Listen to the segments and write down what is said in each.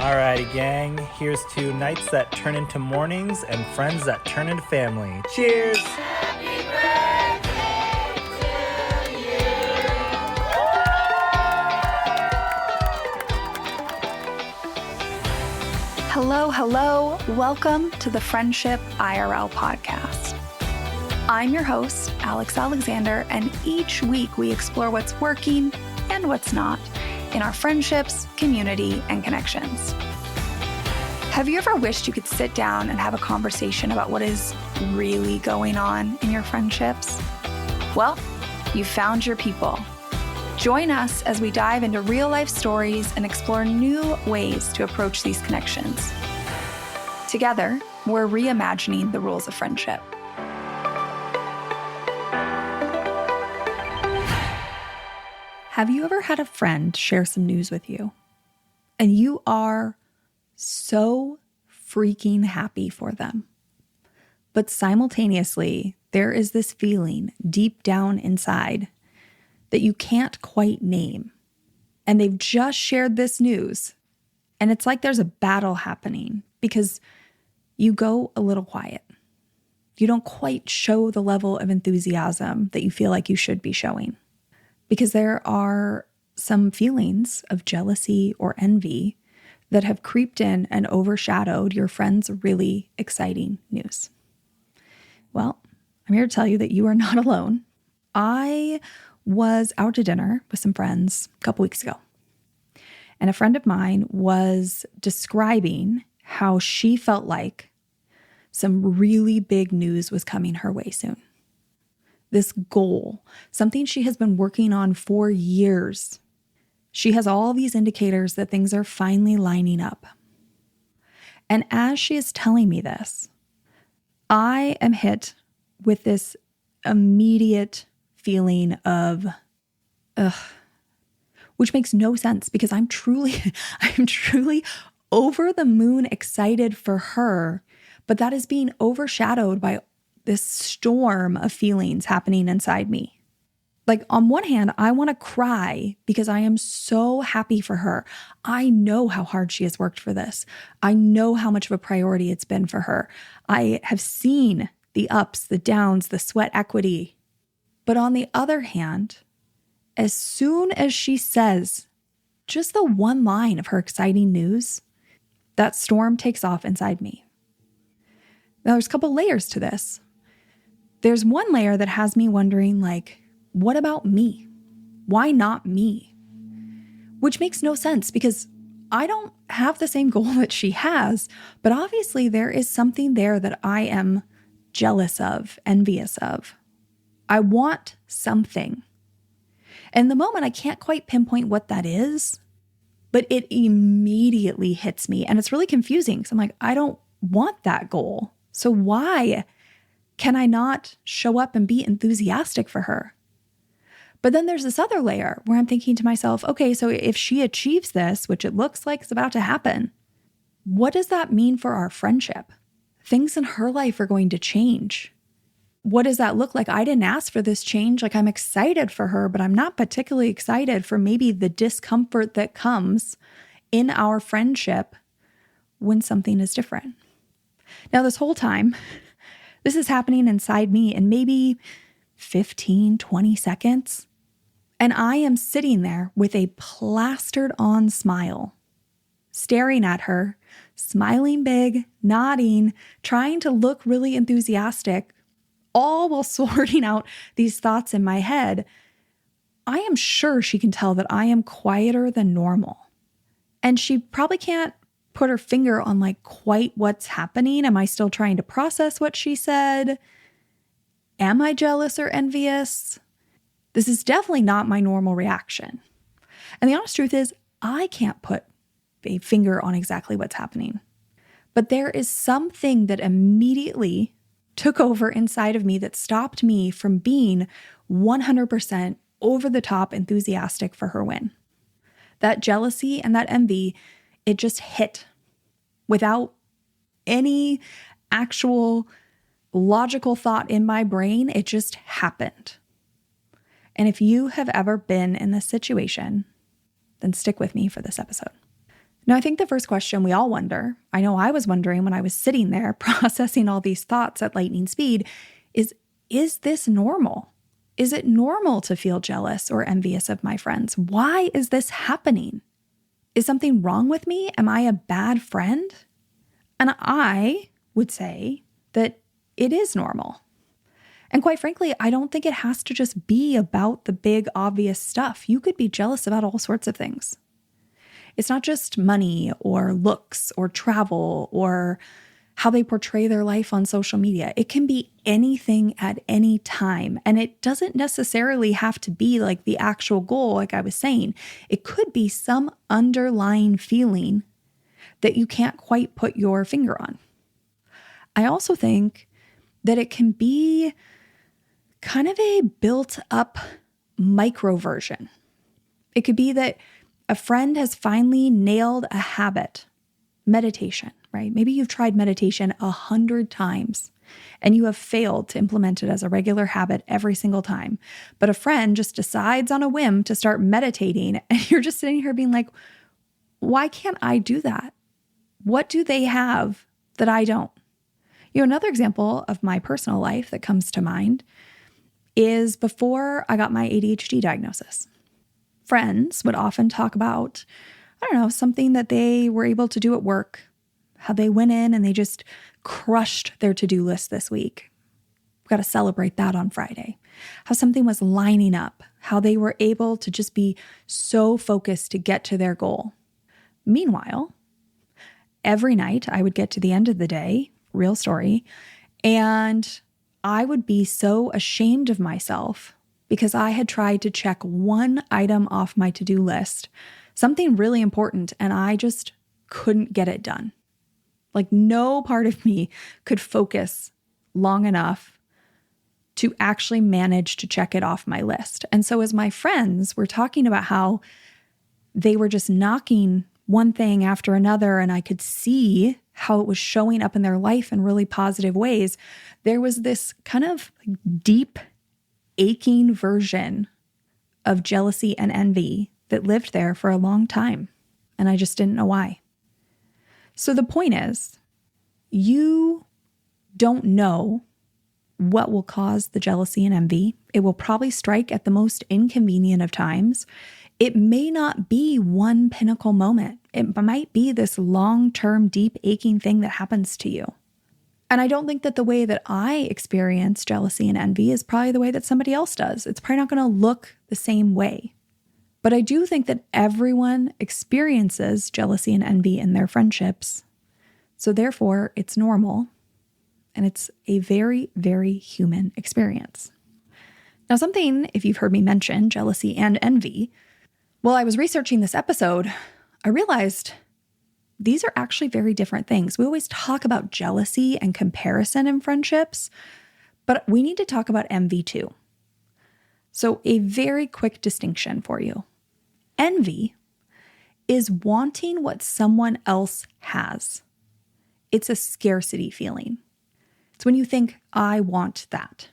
Alrighty, gang. Here's to nights that turn into mornings and friends that turn into family. Cheers! Hello. Welcome to the Friendship IRL podcast. I'm your host, Alex Alexander, and each week we explore what's working and what's not in our friendships, community, and connections. Have you ever wished you could sit down and have a conversation about what is really going on in your friendships? Well, you found your people. Join us as we dive into real-life stories and explore new ways to approach these connections. Together, we're reimagining the rules of friendship. Have you ever had a friend share some news with you, and you are so freaking happy for them, but simultaneously, there is this feeling deep down inside that you can't quite name, and they've just shared this news, and it's like there's a battle happening because you go a little quiet. You don't quite show the level of enthusiasm that you feel like you should be showing, because there are some feelings of jealousy or envy that have creeped in and overshadowed your friend's really exciting news. Well, I'm here to tell you that you are not alone. I was out to dinner with some friends a couple weeks ago, and a friend of mine was describing how she felt like some really big news was coming her way soon. This goal, something she has been working on for years. She has all these indicators that things are finally lining up. And as she is telling me this, I am hit with this immediate feeling of, which makes no sense because I'm truly over the moon excited for her, but that is being overshadowed by this storm of feelings happening inside me. Like, on one hand, I want to cry because I am so happy for her. I know how hard she has worked for this. I know how much of a priority it's been for her. I have seen the ups, the downs, the sweat equity. But on the other hand, as soon as she says just the one line of her exciting news, that storm takes off inside me. Now, there's a couple layers to this. There's one layer that has me wondering, like, what about me? Why not me? Which makes no sense because I don't have the same goal that she has, but obviously there is something there that I am jealous of, envious of. I want something. And in the moment, I can't quite pinpoint what that is, but it immediately hits me. And it's really confusing because I'm like, I don't want that goal. So why can I not show up and be enthusiastic for her? But then there's this other layer where I'm thinking to myself, okay, so if she achieves this, which it looks like is about to happen, what does that mean for our friendship? Things in her life are going to change. What does that look like? I didn't ask for this change. Like, I'm excited for her, but I'm not particularly excited for maybe the discomfort that comes in our friendship when something is different. Now, this whole time, this is happening inside me in maybe 15, 20 seconds. And I am sitting there with a plastered on smile, staring at her, smiling big, nodding, trying to look really enthusiastic, all while sorting out these thoughts in my head. I am sure she can tell that I am quieter than normal. And she probably can't put her finger on like quite what's happening. Am I still trying to process what she said? Am I jealous or envious? This is definitely not my normal reaction. And the honest truth is, I can't put a finger on exactly what's happening. But there is something that immediately took over inside of me that stopped me from being 100% over the top enthusiastic for her win. That jealousy and that envy, it just hit without any actual logical thought in my brain. It just happened. And if you have ever been in this situation, then stick with me for this episode. Now, I think the first question we all wonder, I know I was wondering when I was sitting there processing all these thoughts at lightning speed, is this normal? Is it normal to feel jealous or envious of my friends? Why is this happening? Is something wrong with me? Am I a bad friend? And I would say that it is normal. And quite frankly, I don't think it has to just be about the big, obvious stuff. You could be jealous about all sorts of things. It's not just money or looks or travel or how they portray their life on social media. It can be anything at any time. And it doesn't necessarily have to be like the actual goal, like I was saying. It could be some underlying feeling that you can't quite put your finger on. I also think that it can be kind of a built up micro version. It could be that a friend has finally nailed a habit, meditation, right? Maybe you've tried meditation 100 times and you have failed to implement it as a regular habit every single time. But a friend just decides on a whim to start meditating and you're just sitting here being like, why can't I do that? What do they have that I don't? Another example of my personal life that comes to mind is before I got my ADHD diagnosis. Friends would often talk about, something that they were able to do at work, how they went in and they just crushed their to-do list this week. We've got to celebrate that on Friday. How something was lining up, how they were able to just be so focused to get to their goal. Meanwhile, every night I would get to the end of the day, real story, and I would be so ashamed of myself because I had tried to check one item off my to-do list, something really important, and I just couldn't get it done. Like no part of me could focus long enough to actually manage to check it off my list. And so as my friends were talking about how they were just knocking one thing after another, and I could see how it was showing up in their life in really positive ways, there was this kind of deep, aching version of jealousy and envy that lived there for a long time. And I just didn't know why. So the point is, you don't know what will cause the jealousy and envy. It will probably strike at the most inconvenient of times. It may not be one pinnacle moment. It might be this long-term, deep, aching thing that happens to you. And I don't think that the way that I experience jealousy and envy is probably the way that somebody else does. It's probably not going to look the same way. But I do think that everyone experiences jealousy and envy in their friendships. So therefore, it's normal. And it's a very, very human experience. Now, something, if you've heard me mention jealousy and envy, while I was researching this episode, I realized these are actually very different things. We always talk about jealousy and comparison in friendships, but we need to talk about envy too. So a very quick distinction for you. Envy is wanting what someone else has. It's a scarcity feeling. It's when you think, I want that.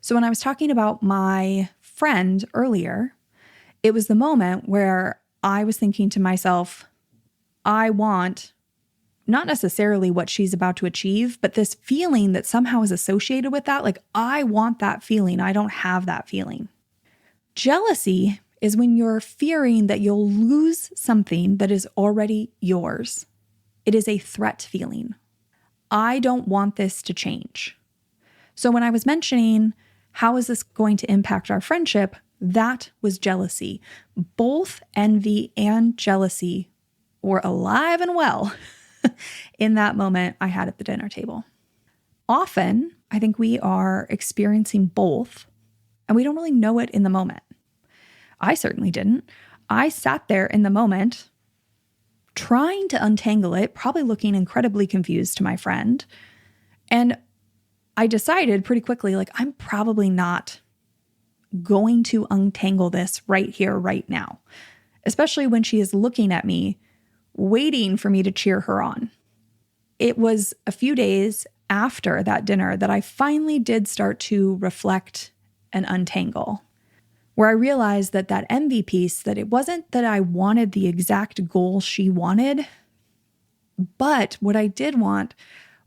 So when I was talking about my friend earlier, it was the moment where I was thinking to myself, I want not necessarily what she's about to achieve, but this feeling that somehow is associated with that. Like, I want that feeling. I don't have that feeling. Jealousy is when you're fearing that you'll lose something that is already yours. It is a threat feeling. I don't want this to change. So when I was mentioning how is this going to impact our friendship, that was jealousy. Both envy and jealousy were alive and well in that moment I had at the dinner table. Often, I think we are experiencing both, and we don't really know it in the moment. I certainly didn't. I sat there in the moment trying to untangle it, probably looking incredibly confused to my friend. And I decided pretty quickly, like, I'm probably not going to untangle this right here, right now, especially when she is looking at me, waiting for me to cheer her on. It was a few days after that dinner that I finally did start to reflect and untangle. where I realized that that envy piece, that it wasn't that I wanted the exact goal she wanted, but what I did want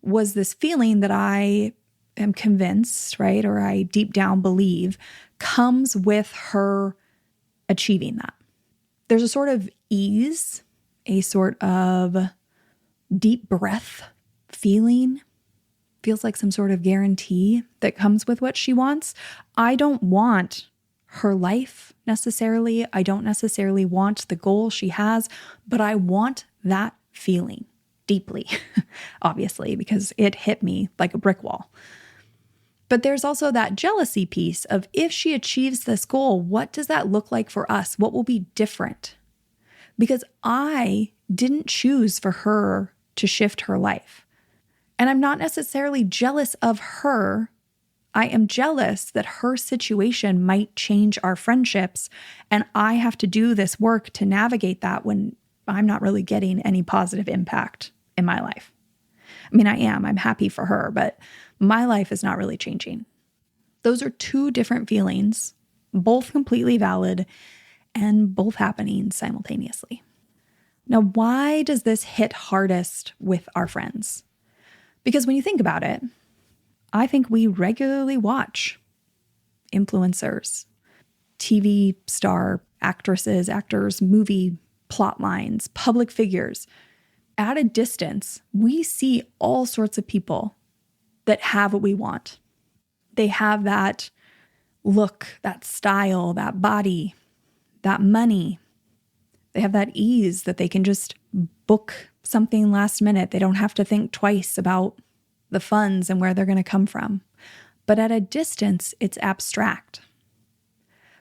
was this feeling that I am convinced, right, or I deep down believe comes with her achieving that. There's a sort of ease, a sort of deep breath feeling, feels like some sort of guarantee that comes with what she wants. I don't want her life necessarily. I don't necessarily want the goal she has, but I want that feeling deeply, obviously, because it hit me like a brick wall. But there's also that jealousy piece of if she achieves this goal, what does that look like for us? What will be different? Because I didn't choose for her to shift her life. And I'm not necessarily jealous of her. I am jealous that her situation might change our friendships, and I have to do this work to navigate that when I'm not really getting any positive impact in my life. I mean, I'm happy for her, but my life is not really changing. Those are two different feelings, both completely valid and both happening simultaneously. Now, why does this hit hardest with our friends? Because when you think about it, I think we regularly watch influencers, TV star actresses, actors, movie plot lines, public figures. At a distance, we see all sorts of people that have what we want. They have that look, that style, that body, that money. They have that ease that they can just book something last minute. They don't have to think twice about the funds and where they're going to come from. But at a distance, it's abstract.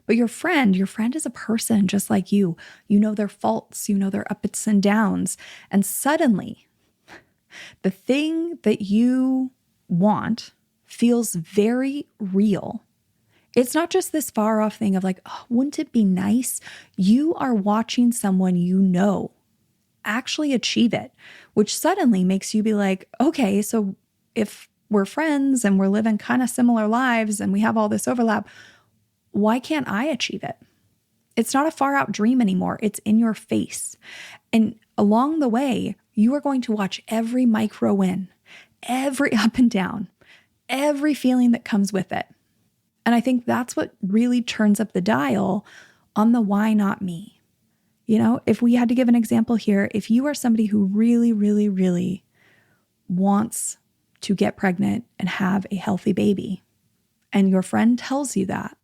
But your friend is a person just like you. You know their faults, you know their ups and downs. And suddenly, the thing that you want feels very real. It's not just this far off thing of like, oh, wouldn't it be nice? You are watching someone you know actually achieve it, which suddenly makes you be like, okay, so if we're friends and we're living kind of similar lives and we have all this overlap, why can't I achieve it? It's not a far out dream anymore. It's in your face. And along the way, you are going to watch every micro win, every up and down, every feeling that comes with it. And I think that's what really turns up the dial on the why not me. You know, if we had to give an example here, if you are somebody who really, really, really wants to get pregnant and have a healthy baby, and your friend tells you that,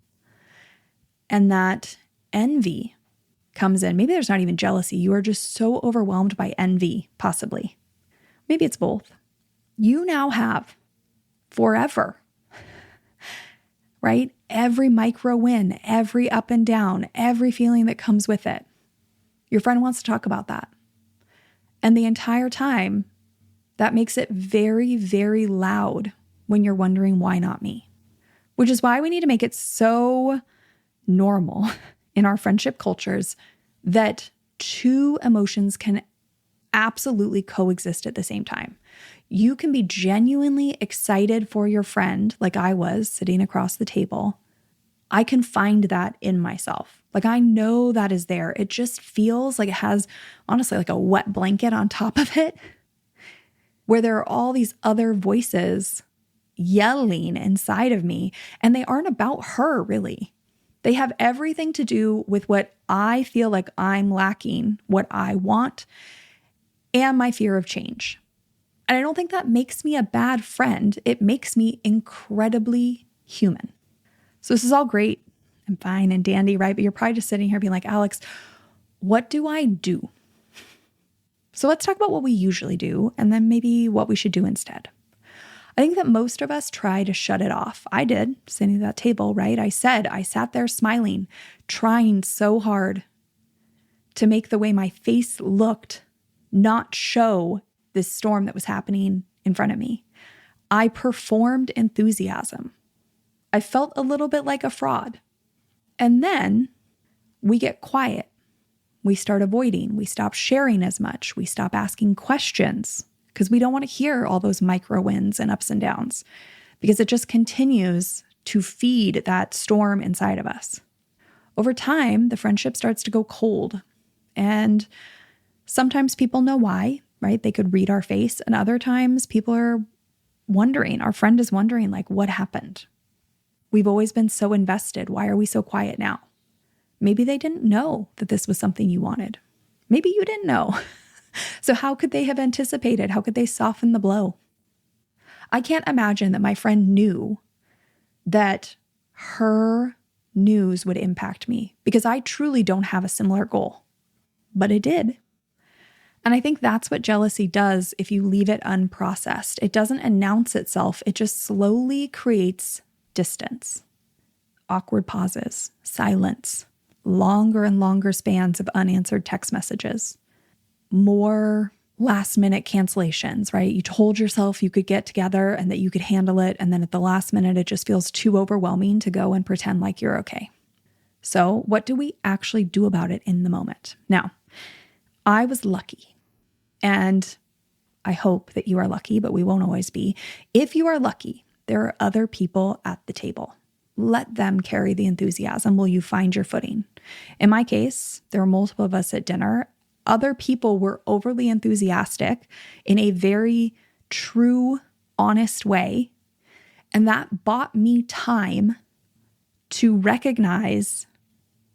and that envy comes in, maybe there's not even jealousy, you are just so overwhelmed by envy, possibly. Maybe it's both. You now have forever, right? Every micro win, every up and down, every feeling that comes with it. Your friend wants to talk about that. And the entire time, that makes it very, very loud when you're wondering, why not me? Which is why we need to make it so normal in our friendship cultures that two emotions can absolutely coexist at the same time. You can be genuinely excited for your friend, like I was sitting across the table. I can find that in myself. Like I know that is there. It just feels like it has, honestly, like a wet blanket on top of it, where there are all these other voices yelling inside of me, and they aren't about her really. They have everything to do with what I feel like I'm lacking, what I want, and my fear of change. And I don't think that makes me a bad friend. It makes me incredibly human. So this is all great and fine and dandy, right? But you're probably just sitting here being like, Alex, what do I do? So let's talk about what we usually do and then maybe what we should do instead. I think that most of us try to shut it off. I did, sitting at that table, right? I sat there smiling, trying so hard to make the way my face looked not show this storm that was happening in front of me. I performed enthusiasm. I felt a little bit like a fraud. And then we get quiet. We start avoiding. We stop sharing as much. We stop asking questions because we don't want to hear all those micro wins and ups and downs because it just continues to feed that storm inside of us. over time, the friendship starts to go cold. And sometimes people know why, right? They could read our face. And other times people are wondering, our friend is wondering, like, what happened? We've always been so invested. Why are we so quiet now? Maybe they didn't know that this was something you wanted. Maybe you didn't know. So how could they have anticipated? How could they soften the blow? I can't imagine that my friend knew that her news would impact me because I truly don't have a similar goal. But it did. And I think that's what jealousy does if you leave it unprocessed. It doesn't announce itself. It just slowly creates distance, awkward pauses, silence, longer and longer spans of unanswered text messages, more last minute cancellations, right? You told yourself you could get together and that you could handle it. And then at the last minute, it just feels too overwhelming to go and pretend like you're okay. So what do we actually do about it in the moment? Now, I was lucky, and I hope that you are lucky, but we won't always be. If you are lucky, there are other people at the table. Let them carry the enthusiasm while you find your footing. In my case, there were multiple of us at dinner. Other people were overly enthusiastic in a very true, honest way. And that bought me time to recognize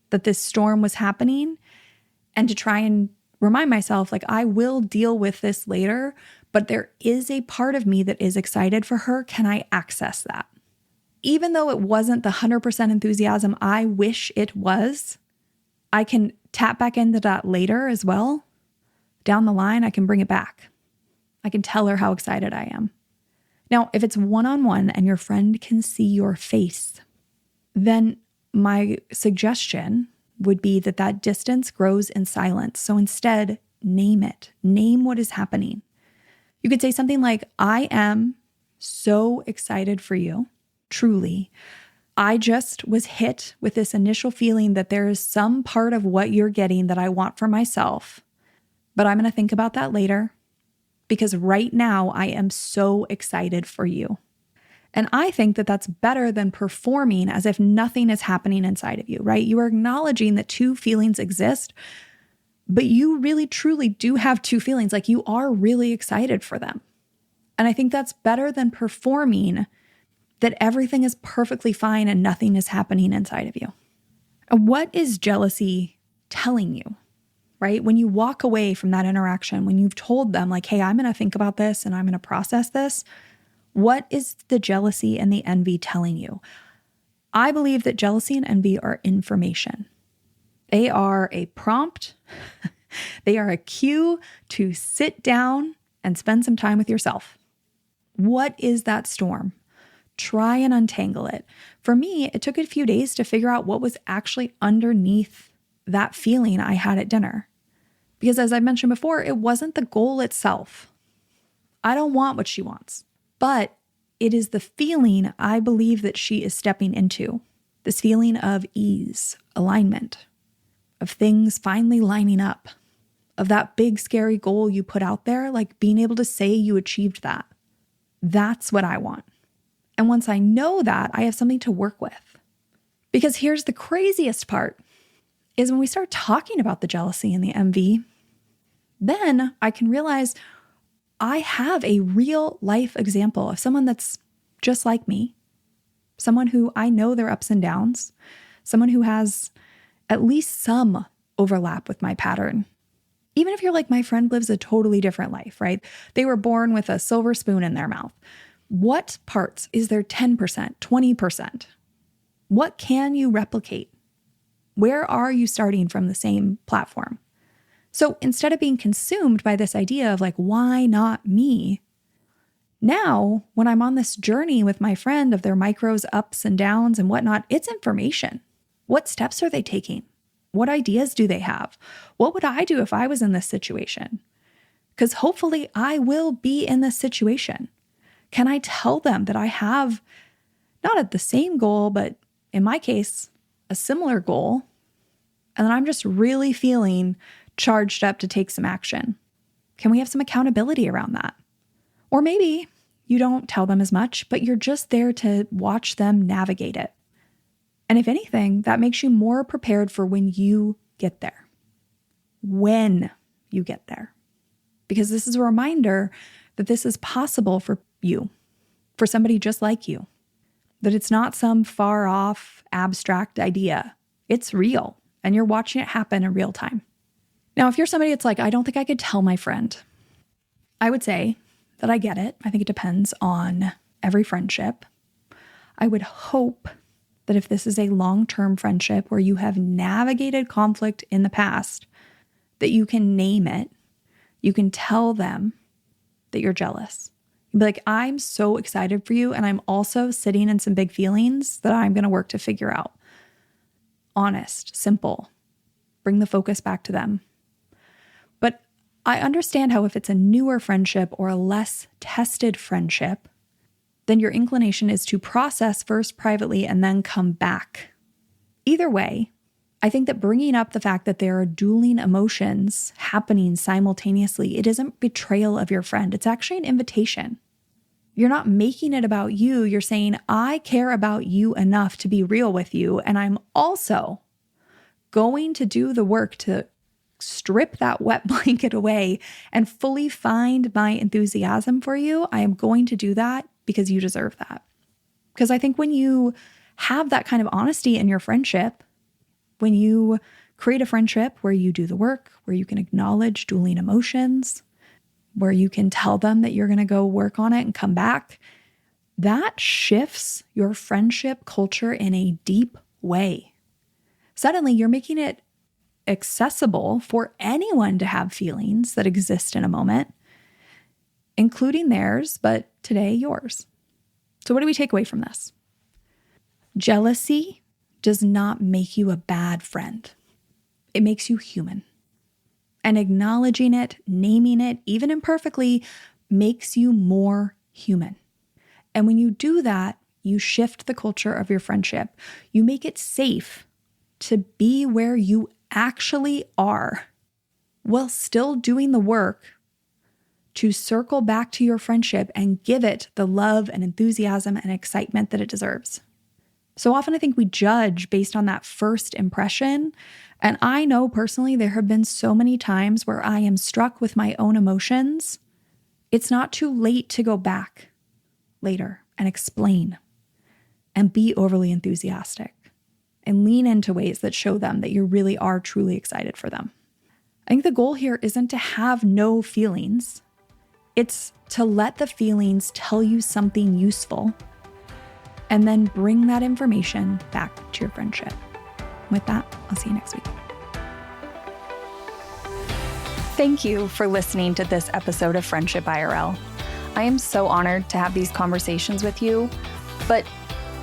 that this storm was happening and to try and remind myself, like, I will deal with this later, but there is a part of me that is excited for her. Can I access that? Even though it wasn't the 100% enthusiasm I wish it was, I can tap back into that later as well. Down the line, I can bring it back. I can tell her how excited I am. Now, if it's one-on-one and your friend can see your face, then my suggestion would be that that distance grows in silence. So instead, name it. Name what is happening. You could say something like, I am so excited for you. Truly. I just was hit with this initial feeling that there is some part of what you're getting that I want for myself, but I'm going to think about that later because right now I am so excited for you. And I think that that's better than performing as if nothing is happening inside of you, right? You are acknowledging that two feelings exist, but you really truly do have two feelings. Like, you are really excited for them. And I think that's better than performing that everything is perfectly fine and nothing is happening inside of you. And what is jealousy telling you, right? When you walk away from that interaction, when you've told them, like, hey, I'm going to think about this and I'm going to process this, what is the jealousy and the envy telling you? I believe that jealousy and envy are information. They are a prompt. They are a cue to sit down and spend some time with yourself. What is that storm? Try and untangle it. For me, it took a few days to figure out what was actually underneath that feeling I had at dinner. Because as I mentioned before, it wasn't the goal itself. I don't want what she wants. But it is the feeling I believe that she is stepping into. This feeling of ease, alignment, of things finally lining up, of that big scary goal you put out there, like being able to say you achieved that. That's what I want. And once I know that, I have something to work with. Because here's the craziest part, is when we start talking about the jealousy and the envy, then I can realize I have a real life example of someone that's just like me, someone who I know their ups and downs, someone who has at least some overlap with my pattern. Even if you're like, my friend lives a totally different life, right? They were born with a silver spoon in their mouth. What parts is there 10%, 20%? What can you replicate? Where are you starting from the same platform? So instead of being consumed by this idea of like, why not me? Now, when I'm on this journey with my friend of their micros, ups and downs and whatnot, it's information. What steps are they taking? What ideas do they have? What would I do if I was in this situation? Because hopefully I will be in this situation. Can I tell them that I have not at the same goal, but in my case, a similar goal, and that I'm just really feeling charged up to take some action? Can we have some accountability around that? Or maybe you don't tell them as much, but you're just there to watch them navigate it. And if anything, that makes you more prepared for when you get there. When you get there. Because this is a reminder that this is possible for you, for somebody just like you. That it's not some far off, abstract idea. It's real, and you're watching it happen in real time. Now, if you're somebody that's like, I don't think I could tell my friend, I would say that I get it. I think it depends on every friendship. I would hope that if this is a long-term friendship where you have navigated conflict in the past, that you can name it. You can tell them that you're jealous. You'd be like, I'm so excited for you, and I'm also sitting in some big feelings that I'm going to work to figure out. Honest, simple. Bring the focus back to them. But I understand how if it's a newer friendship or a less tested friendship, then your inclination is to process first privately and then come back. Either way, I think that bringing up the fact that there are dueling emotions happening simultaneously, it isn't betrayal of your friend. It's actually an invitation. You're not making it about you. You're saying, I care about you enough to be real with you. And I'm also going to do the work to strip that wet blanket away and fully find my enthusiasm for you. I am going to do that because you deserve that. Because I think when you have that kind of honesty in your friendship, when you create a friendship where you do the work, where you can acknowledge dueling emotions, where you can tell them that you're going to go work on it and come back, that shifts your friendship culture in a deep way. Suddenly, you're making it accessible for anyone to have feelings that exist in a moment, including theirs, but today yours. So what do we take away from this? Jealousy does not make you a bad friend. It makes you human. And acknowledging it, naming it, even imperfectly, makes you more human. And when you do that, you shift the culture of your friendship. You make it safe to be where you actually are while still doing the work to circle back to your friendship and give it the love and enthusiasm and excitement that it deserves. So often I think we judge based on that first impression. And I know personally there have been so many times where I am struck with my own emotions. It's not too late to go back later and explain and be overly enthusiastic and lean into ways that show them that you really are truly excited for them. I think the goal here isn't to have no feelings. It's to let the feelings tell you something useful and then bring that information back to your friendship. With that, I'll see you next week. Thank you for listening to this episode of Friendship IRL. I am so honored to have these conversations with you, but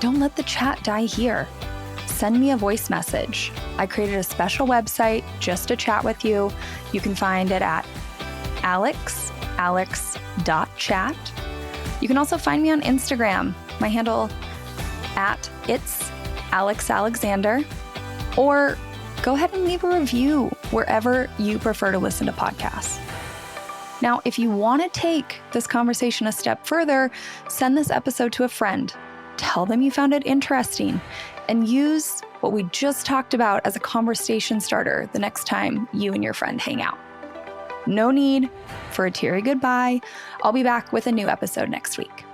don't let the chat die here. Send me a voice message. I created a special website just to chat with you. You can find it at alex.chat. You can also find me on Instagram. My handle at it's Alex Alexander, or go ahead and leave a review wherever you prefer to listen to podcasts. Now, if you want to take this conversation a step further, send this episode to a friend. Tell them you found it interesting and use what we just talked about as a conversation starter the next time you and your friend hang out. No need for a teary goodbye. I'll be back with a new episode next week.